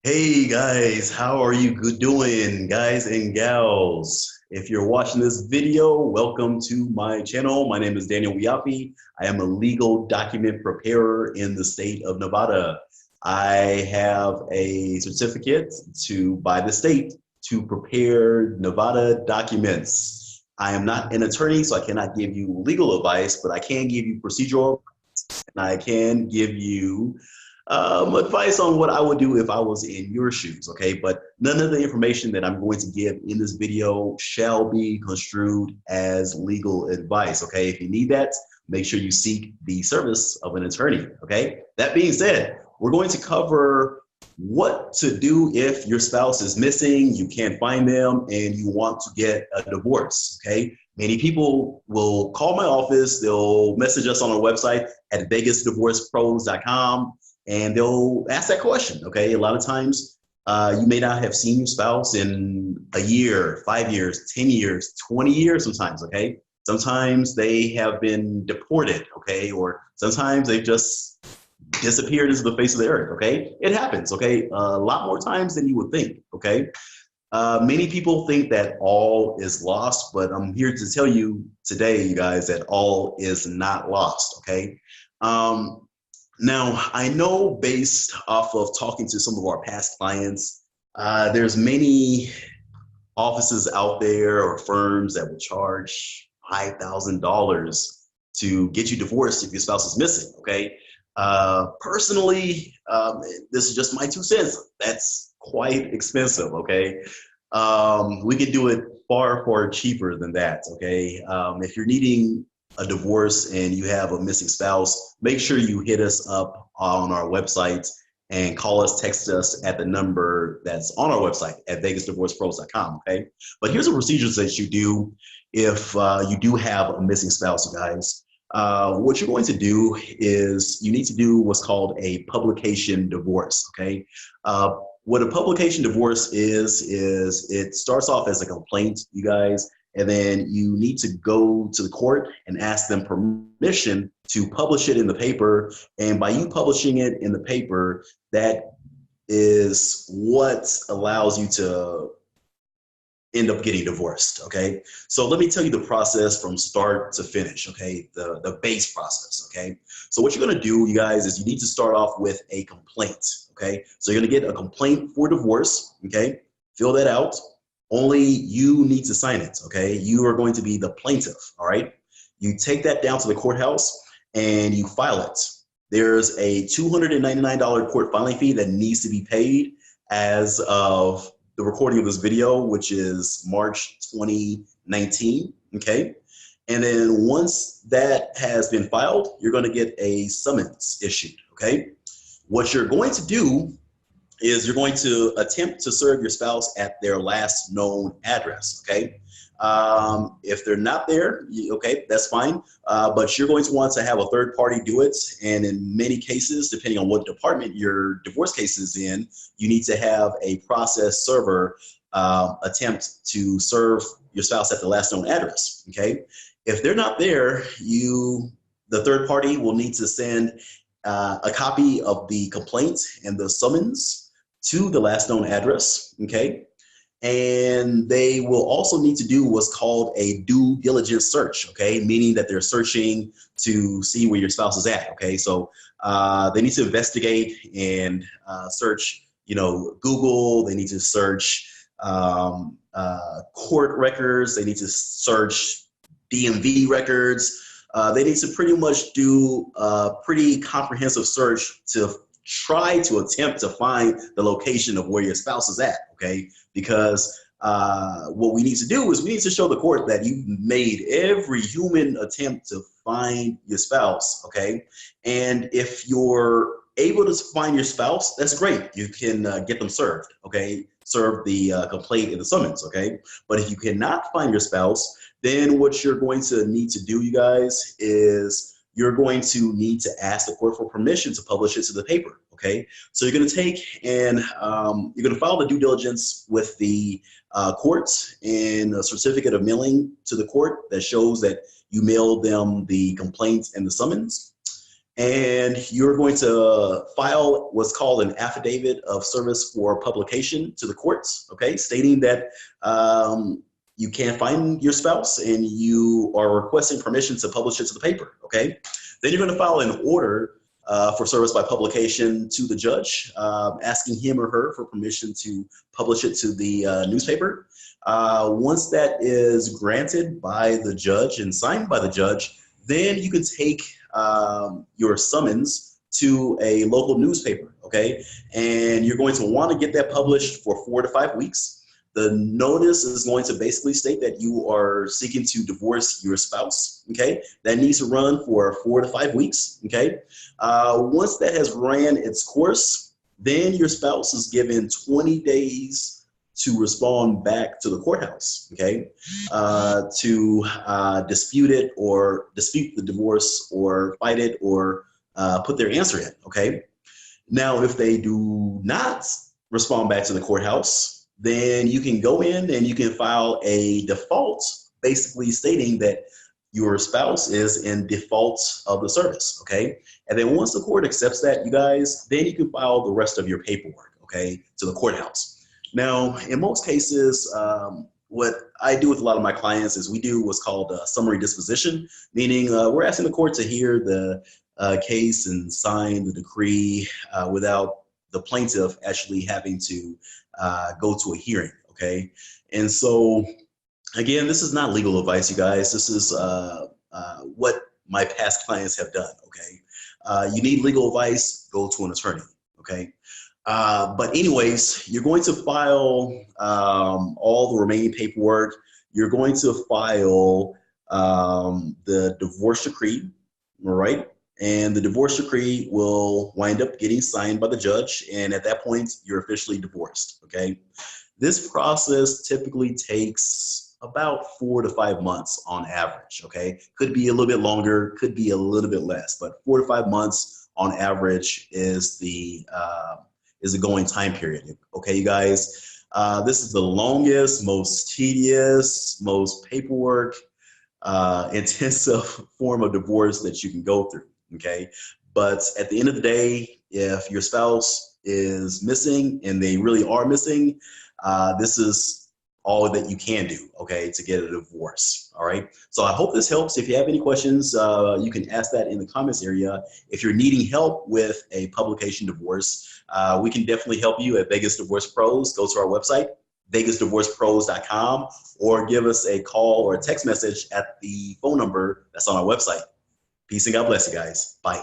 Hey guys, how are you doing, guys and gals? If you're watching this video, welcome to my channel. My name is Daniel WIAFE. I am a legal document preparer in the state of Nevada. I have a certificate by the state to prepare Nevada documents. I am not an attorney, so I cannot give you legal advice, but I can give you procedural and I can give you advice on what I would do if I was in your shoes, okay? But none of the information that I'm going to give in this video shall be construed as legal advice, okay? If you need that, make sure you seek the service of an attorney, okay? That being said, we're going to cover what to do if your spouse is missing, you can't find them, and you want to get a divorce, okay? Many people will call my office, they'll message us on our website at vegasdivorcepros.com, and they'll ask that question, okay? A lot of times, you may not have seen your spouse in a year, 5 years, 10 years, 20 years sometimes, okay? Sometimes they have been deported, okay? Or sometimes they've just disappeared into the face of the earth, okay? It happens, okay? A lot more times than you would think, okay? Many people think that all is lost, but I'm here to tell you today, you guys, that all is not lost, okay? Now, I know based off of talking to some of our past clients, there's many offices out there or firms that will charge $5,000 to get you divorced if your spouse is missing, okay? Personally, this is just my 2 cents. That's quite expensive, okay? We could do it far, far cheaper than that, okay? If you're needing a divorce and you have a missing spouse, make sure you hit us up on our website and call us, text us at the number that's on our website at vegasdivorcepros.com, okay? But here's the procedures that you do if you do have a missing spouse, you guys. What you're going to do is you need to do what's called a publication divorce, okay? What a publication divorce is it starts off as a complaint, you guys, and then you need to go to the court and ask them permission to publish it in the paper. And by you publishing it in the paper, that is what allows you to end up getting divorced, okay? So let me tell you the process from start to finish, okay? The base process, okay? So what you're gonna do, you guys, is you need to start off with a complaint, okay? So you're gonna get a complaint for divorce, okay? Fill that out. Only you need to sign it, okay? You are going to be the plaintiff, all right? You take that down to the courthouse and you file it. There's a $299 court filing fee that needs to be paid as of the recording of this video, which is March 2019, okay? And then once that has been filed, you're gonna get a summons issued, okay? What you're going to do is you're going to attempt to serve your spouse at their last known address, okay? If they're not there, okay, that's fine. But you're going to want to have a third party do it. And in many cases, depending on what department your divorce case is in, you need to have a process server attempt to serve your spouse at the last known address, okay? If they're not there, the third party will need to send a copy of the complaint and the summons to the last known address, okay? And they will also need to do what's called a due diligence search, okay? Meaning that they're searching to see where your spouse is at, okay? So they need to investigate and search, Google, they need to search court records, they need to search DMV records. They need to pretty much do a pretty comprehensive search to try to attempt to find the location of where your spouse is at, okay? Because what we need to do is we need to show the court that you've made every human attempt to find your spouse, okay? And if you're able to find your spouse, that's great. You can get them served, okay? Serve the complaint and the summons, okay? But if you cannot find your spouse, then what you're going to need to do, you guys, is you're going to need to ask the court for permission to publish it to the paper, okay? So you're gonna take and you're gonna file the due diligence with the court and a certificate of mailing to the court that shows that you mailed them the complaint and the summons. and you're going to file what's called an affidavit of service for publication to the courts, okay, stating that you can't find your spouse and you are requesting permission to publish it to the paper, okay? Then you're going to file an order for service by publication to the judge, asking him or her for permission to publish it to the newspaper. Once that is granted by the judge and signed by the judge, then you can take your summons to a local newspaper, okay? And you're going to want to get that published for 4 to 5 weeks. The notice is going to basically state that you are seeking to divorce your spouse, okay? That needs to run for 4 to 5 weeks, okay? Once that has ran its course, then your spouse is given 20 days to respond back to the courthouse, okay, to dispute it or dispute the divorce or fight it or put their answer in, okay? Now, if they do not respond back to the courthouse, then you can go in and you can file a default, basically stating that your spouse is in default of the service, okay? And then once the court accepts that, you guys, then you can file the rest of your paperwork, okay, to the courthouse. Now, in most cases, what I do with a lot of my clients is we do what's called a summary disposition, meaning we're asking the court to hear the case and sign the decree without the plaintiff actually having to go to a hearing, okay? And so, again, this is not legal advice, you guys. This is what my past clients have done, okay? You need legal advice, go to an attorney, okay? But anyways, you're going to file all the remaining paperwork. You're going to file the divorce decree, all right? And the divorce decree will wind up getting signed by the judge. And at that point, you're officially divorced, okay? This process typically takes about 4 to 5 months on average, okay? Could be a little bit longer, could be a little bit less, but 4 to 5 months on average is the going time period, okay, you guys? This is the longest, most tedious, most paperwork intensive form of divorce that you can go through, okay? But at the end of the day, if your spouse is missing and they really are missing, this is all that you can do, okay, to get a divorce, all right? So I hope this helps. If you have any questions, you can ask that in the comments area. If you're needing help with a publication divorce, we can definitely help you at Vegas Divorce Pros. Go to our website, vegasdivorcepros.com, or give us a call or a text message at the phone number that's on our website. Peace and God bless you guys. Bye.